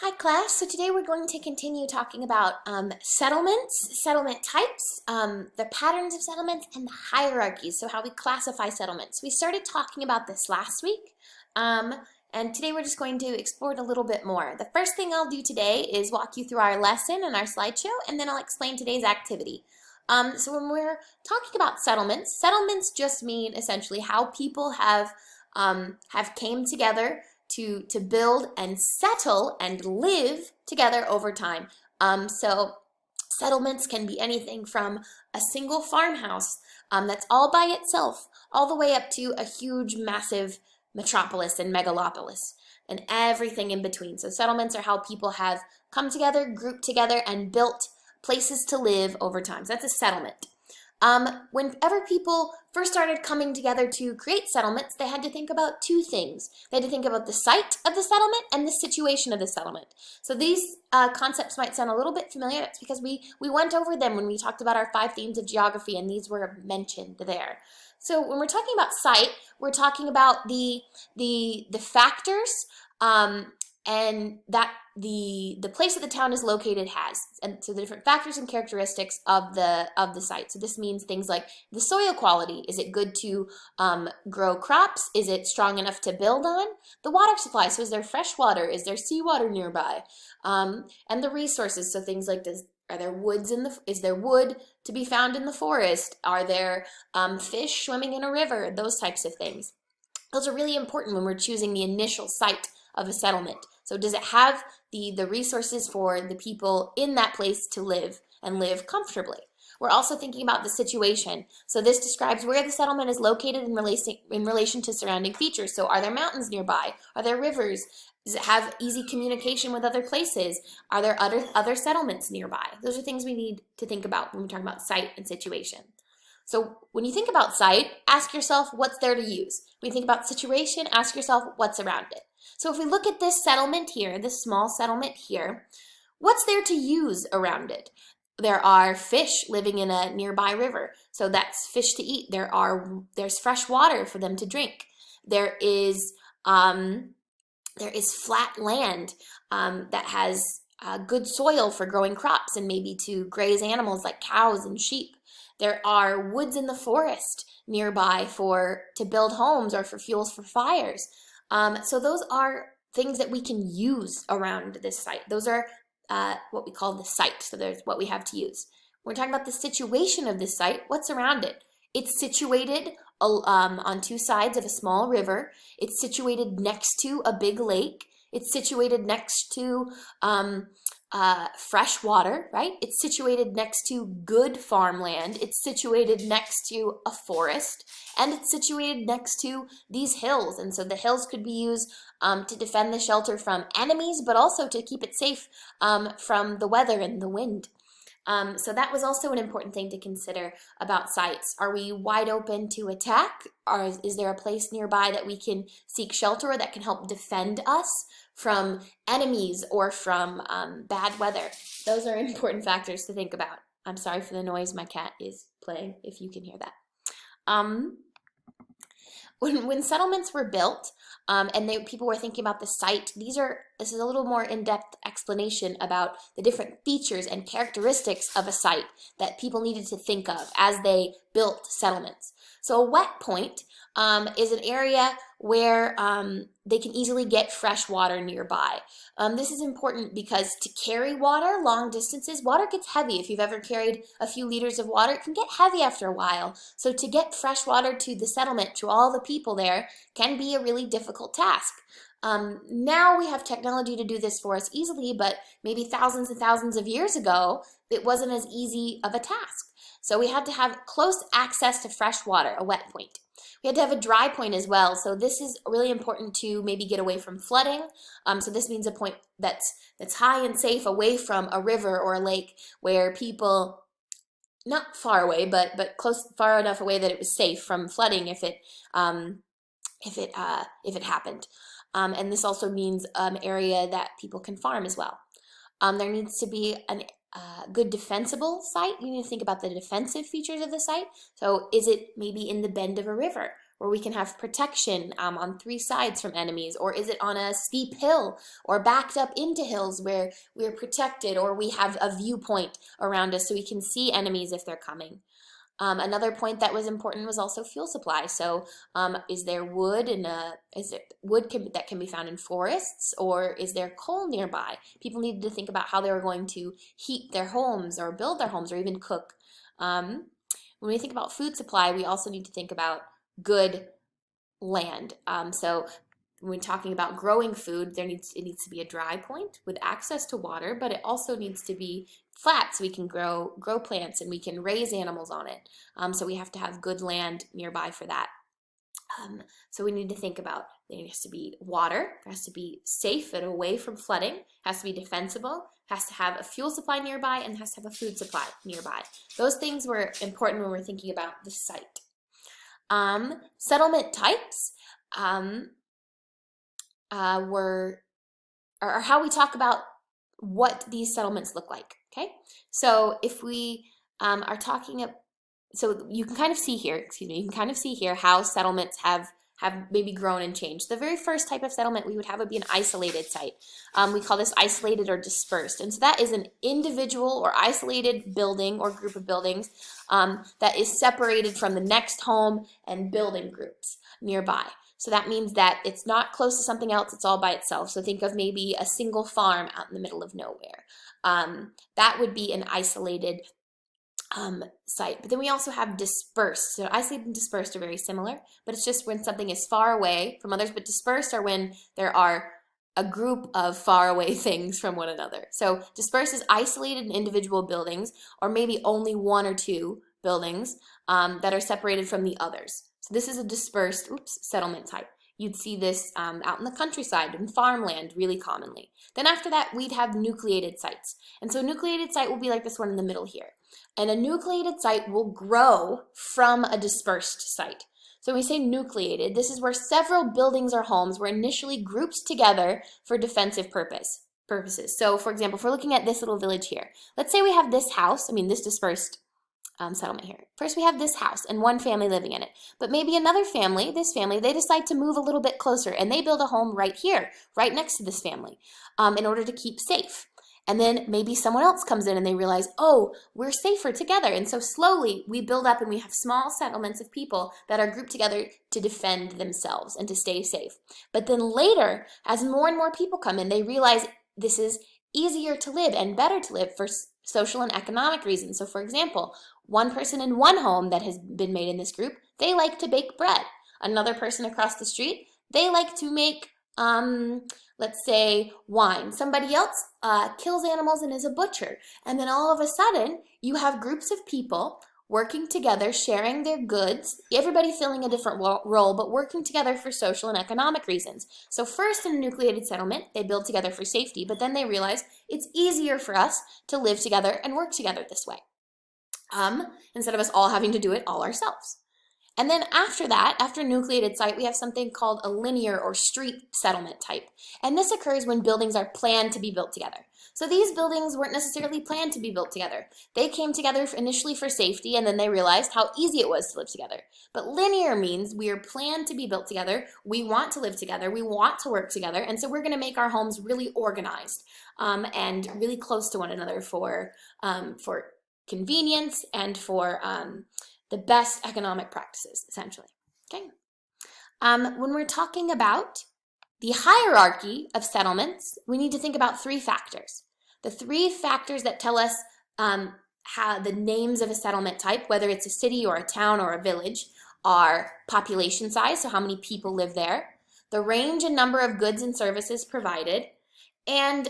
Hi class, so today we're going to continue talking about settlements, settlement types, the patterns of settlements, and the hierarchies, so how we classify settlements. We started talking about this last week, and today we're just going to explore it a little bit more. The first thing I'll do today is walk you through our lesson and our slideshow, and then I'll explain today's activity. So when we're talking about settlements, settlements just mean essentially how people have came together to build and settle and live together over time. So settlements can be anything from a single farmhouse that's all by itself, all the way up to a huge, massive metropolis and megalopolis, and everything in between. So settlements are how people have come together, grouped together, and built places to live over time. So that's a settlement. Whenever people first started coming together to create settlements, they had to think about two things. They had to think about the site of the settlement and the situation of the settlement. So these concepts might sound a little bit familiar. That's because we went over them when we talked about our 5 themes of geography, and these were mentioned there. So when we're talking about site, we're talking about the factors and that the place that the town is located has, and so the different factors and characteristics of the site. So this means things like the soil quality. Is it good to grow crops? Is it strong enough to build on? The water supply. So is there fresh water? Is there seawater nearby? And the resources. So things like this. Are there woods is there wood to be found in the forest? Are there fish swimming in a river? Those types of things. Those are really important when we're choosing the initial site of a settlement. So does it have the resources for the people in that place to live and live comfortably? We're also thinking about the situation. So this describes where the settlement is located in relation to surrounding features. So are there mountains nearby? Are there rivers? Does it have easy communication with other places? Are there other settlements nearby? Those are things we need to think about when we're talking about site and situation. So when you think about site, ask yourself what's there to use. When you think about situation, ask yourself what's around it. So if we look at this settlement here, this small settlement here, what's there to use around it? There are fish living in a nearby river, so that's fish to eat. There's fresh water for them to drink. There is flat land that has good soil for growing crops and maybe to graze animals like cows and sheep. There are woods in the forest nearby to build homes or for fuels for fires. So those are things that we can use around this site. Those are what we call the site. So there's what we have to use. We're talking about the situation of this site. What's around it? It's situated on 2 sides of a small river. It's situated next to a big lake. It's situated next to fresh water, right? It's situated next to good farmland. It's situated next to a forest, and it's situated next to these hills. And so the hills could be used to defend the shelter from enemies, but also to keep it safe from the weather and the wind. So that was also an important thing to consider about sites. Are we wide open to attack? Or is there a place nearby that we can seek shelter or that can help defend us from enemies or from bad weather? Those are important factors to think about. I'm sorry for the noise. My cat is playing, if you can hear that. When settlements were built and people were thinking about the site, this is a little more in-depth explanation about the different features and characteristics of a site that people needed to think of as they built settlements. So a wet point is an area where they can easily get fresh water nearby. This is important because to carry water long distances, water gets heavy. If you've ever carried a few liters of water, it can get heavy after a while. So to get fresh water to the settlement, to all the people there, can be a really difficult task. Now we have technology to do this for us easily, but maybe thousands and thousands of years ago, it wasn't as easy of a task. So we had to have close access to fresh water, a wet point. We had to have a dry point as well. So this is really important to maybe get away from flooding. So this means a point that's high and safe away from a river or a lake where people, not far away, but far enough away that it was safe from flooding if it happened. And this also means an area that people can farm as well. There needs to be a good defensible site. You need to think about the defensive features of the site. So is it maybe in the bend of a river where we can have protection on three sides from enemies? Or is it on a steep hill or backed up into hills where we're protected, or we have a viewpoint around us so we can see enemies if they're coming? Another point that was important was also fuel supply. So is there wood that can be found in forests, or is there coal nearby? People needed to think about how they were going to heat their homes or build their homes or even cook. When we think about food supply, we also need to think about good land. So when we're talking about growing food, it needs to be a dry point with access to water, but it also needs to be flat so we can grow plants and we can raise animals on it. So we have to have good land nearby for that. So we need to think about, there has to be water, it has to be safe and away from flooding, it has to be defensible, it has to have a fuel supply nearby, and it has to have a food supply nearby. Those things were important when we're thinking about the site. Settlement types are how we talk about what these settlements look like. Okay, so if we are talking, so you can kind of see here, you can kind of see here how settlements have maybe grown and changed. The very first type of settlement we would have would be an isolated site. We call this isolated or dispersed, and so that is an individual or isolated building or group of buildings that is separated from the next home and building groups nearby. So that means that it's not close to something else, it's all by itself. So think of maybe a single farm out in the middle of nowhere. That would be an isolated site. But then we also have dispersed. So isolated and dispersed are very similar, but it's just when something is far away from others. But dispersed are when there are a group of far away things from one another. So dispersed is isolated and individual buildings, or maybe only one or two buildings that are separated from the others. So this is a dispersed settlement type. You'd see this out in the countryside and farmland really commonly. Then after that, we'd have nucleated sites. And so a nucleated site will be like this one in the middle here. And a nucleated site will grow from a dispersed site. So when we say nucleated, this is where several buildings or homes were initially grouped together for defensive purposes. So for example, if we're looking at this little village here, let's say we have this house, this dispersed settlement here. First we have this house and one family living in it, but maybe another family, this family, they decide to move a little bit closer and they build a home right here, right next to this family in order to keep safe. And then maybe someone else comes in and they realize, oh, we're safer together. And so slowly we build up and we have small settlements of people that are grouped together to defend themselves and to stay safe. But then later, as more and more people come in, they realize this is easier to live and better to live for social and economic reasons. So for example, one person in one home that has been made in this group, they like to bake bread. Another person across the street, they like to make, let's say, wine. Somebody else kills animals and is a butcher. And then all of a sudden, you have groups of people working together, sharing their goods, everybody filling a different role, but working together for social and economic reasons. So first in a nucleated settlement, they build together for safety, but then they realize it's easier for us to live together and work together this way, instead of us all having to do it all ourselves. And then after that, after a nucleated site, we have something called a linear or street settlement type. And this occurs when buildings are planned to be built together. So these buildings weren't necessarily planned to be built together. They came together initially for safety, and then they realized how easy it was to live together. But linear means we are planned to be built together, we want to live together, we want to work together, and so we're going to make our homes really organized and really close to one another for convenience and for the best economic practices, essentially. Okay. When we're talking about the hierarchy of settlements, we need to think about three factors. The three factors that tell us how the names of a settlement type, whether it's a city or a town or a village, are population size, so how many people live there, the range and number of goods and services provided, and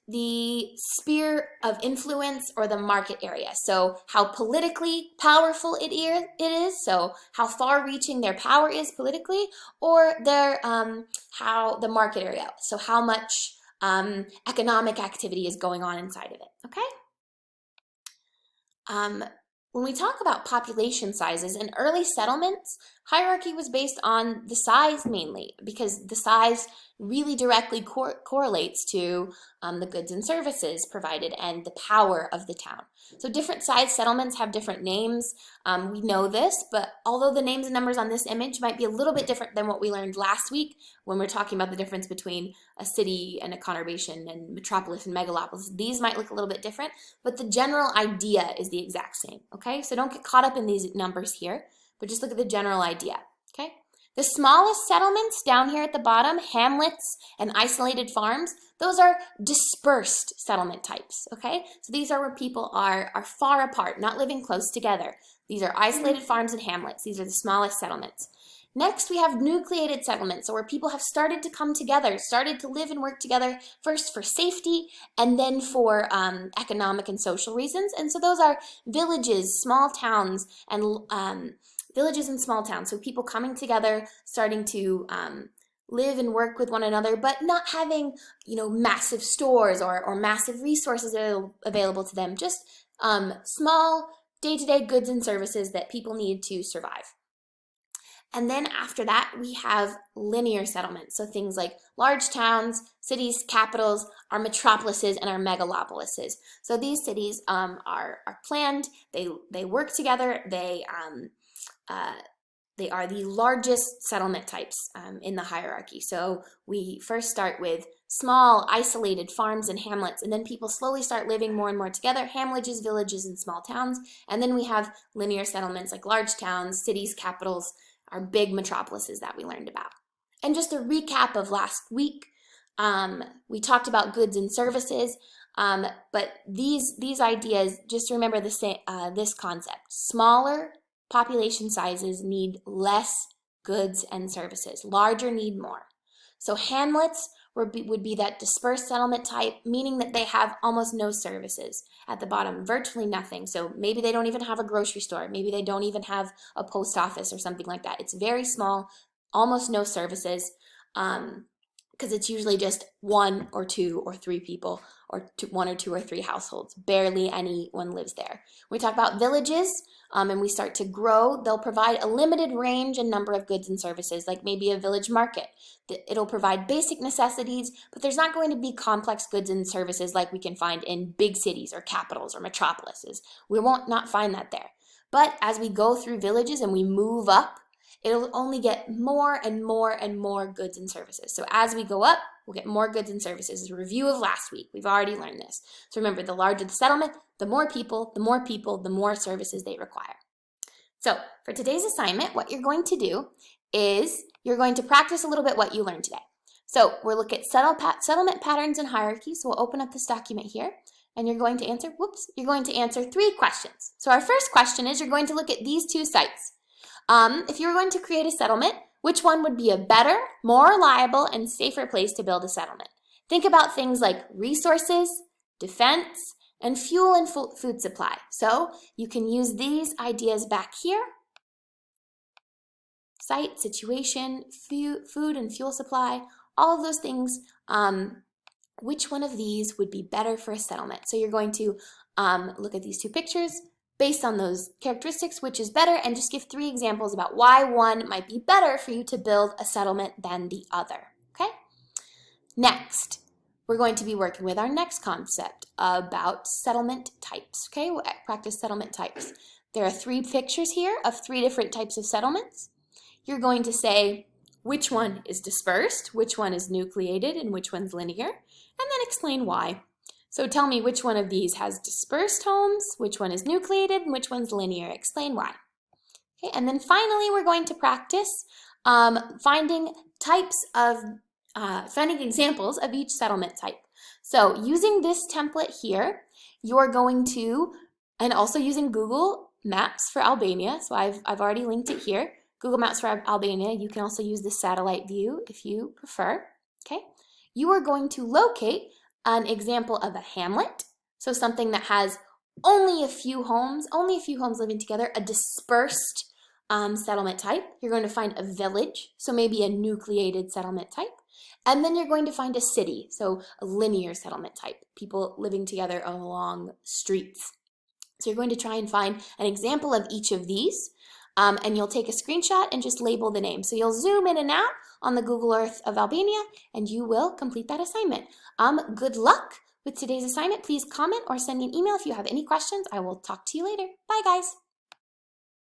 the sphere of influence or the market area. So how politically powerful it is, so how far-reaching their power is politically, or their how the market area, so how much economic activity is going on inside of it, okay? When we talk about population sizes, in early settlements, Hierarchy was based on the size mainly, because the size really directly correlates to the goods and services provided and the power of the town. So different size settlements have different names. We know this, but although the names and numbers on this image might be a little bit different than what we learned last week when we're talking about the difference between a city and a conurbation and metropolis and megalopolis, these might look a little bit different, but the general idea is the exact same, okay? So don't get caught up in these numbers here, but just look at the general idea, okay? The smallest settlements down here at the bottom, hamlets and isolated farms, those are dispersed settlement types, okay? So these are where people are far apart, not living close together. These are isolated farms and hamlets. These are the smallest settlements. Next, we have nucleated settlements, so where people have started to come together, started to live and work together, first for safety and then for economic and social reasons. And so those are villages, small towns, and small towns. So people coming together, starting to live and work with one another, but not having, massive stores or massive resources available to them. Just small day-to-day goods and services that people need to survive. And then after that, we have linear settlements. So things like large towns, cities, capitals, our metropolises, and our megalopolises. So these cities are planned, they work together, they are the largest settlement types in the hierarchy. So we first start with small, isolated farms and hamlets, and then people slowly start living more and more together, hamlages, villages, and small towns. And then we have linear settlements like large towns, cities, capitals, our big metropolises that we learned about. And just a recap of last week, we talked about goods and services, but these ideas, just remember this concept. Smaller population sizes need less goods and services. Larger need more. So hamlets would be that dispersed settlement type, meaning that they have almost no services at the bottom, virtually nothing. So maybe they don't even have a grocery store. Maybe they don't even have a post office or something like that. It's very small, almost no services, because it's usually just one or two or three people, or one or two or three households. Barely anyone lives there. When we talk about villages, and we start to grow, they'll provide a limited range and number of goods and services, like maybe a village market. It'll provide basic necessities, but there's not going to be complex goods and services like we can find in big cities or capitals or metropolises. We won't not find that there. But as we go through villages and we move up, it'll only get more and more and more goods and services. So as we go up, we'll get more goods and services. It's a review of last week. We've already learned this. So remember, the larger the settlement, the more people, the more services they require. So for today's assignment, what you're going to do is you're going to practice a little bit what you learned today. So we'll look at settlement patterns and hierarchies. So we'll open up this document here, and you're going to answer 3 questions. So our first question is, you're going to look at these 2 sites. If you were going to create a settlement, which one would be a better, more reliable, and safer place to build a settlement? Think about things like resources, defense, and fuel and food supply. So you can use these ideas back here. Site, situation, food and fuel supply, all of those things. Which one of these would be better for a settlement? So you're going to look at these 2 pictures, based on those characteristics, which is better, and just give 3 examples about why one might be better for you to build a settlement than the other, okay? Next, we're going to be working with our next concept about settlement types, okay? We'll practice settlement types. There are 3 pictures here of 3 different types of settlements. You're going to say which one is dispersed, which one is nucleated, and which one's linear, and then explain why. So tell me which one of these has dispersed homes, which one is nucleated, and which one's linear. Explain why. Okay, and then finally, we're going to practice finding examples of each settlement type. So using this template here, you're going to, and also using Google Maps for Albania, so I've already linked it here, Google Maps for Albania. You can also use the satellite view if you prefer, okay? You are going to locate an example of a hamlet, so something that has only a few homes living together, a dispersed settlement type. You're going to find a village, so maybe a nucleated settlement type. And then you're going to find a city, so a linear settlement type, people living together along streets. So you're going to try and find an example of each of these. and you'll take a screenshot and just label the name. So you'll zoom in and out on the Google Earth of Albania, and you will complete that assignment. Good luck with today's assignment. Please comment or send me an email if you have any questions. I will talk to you later. Bye, guys.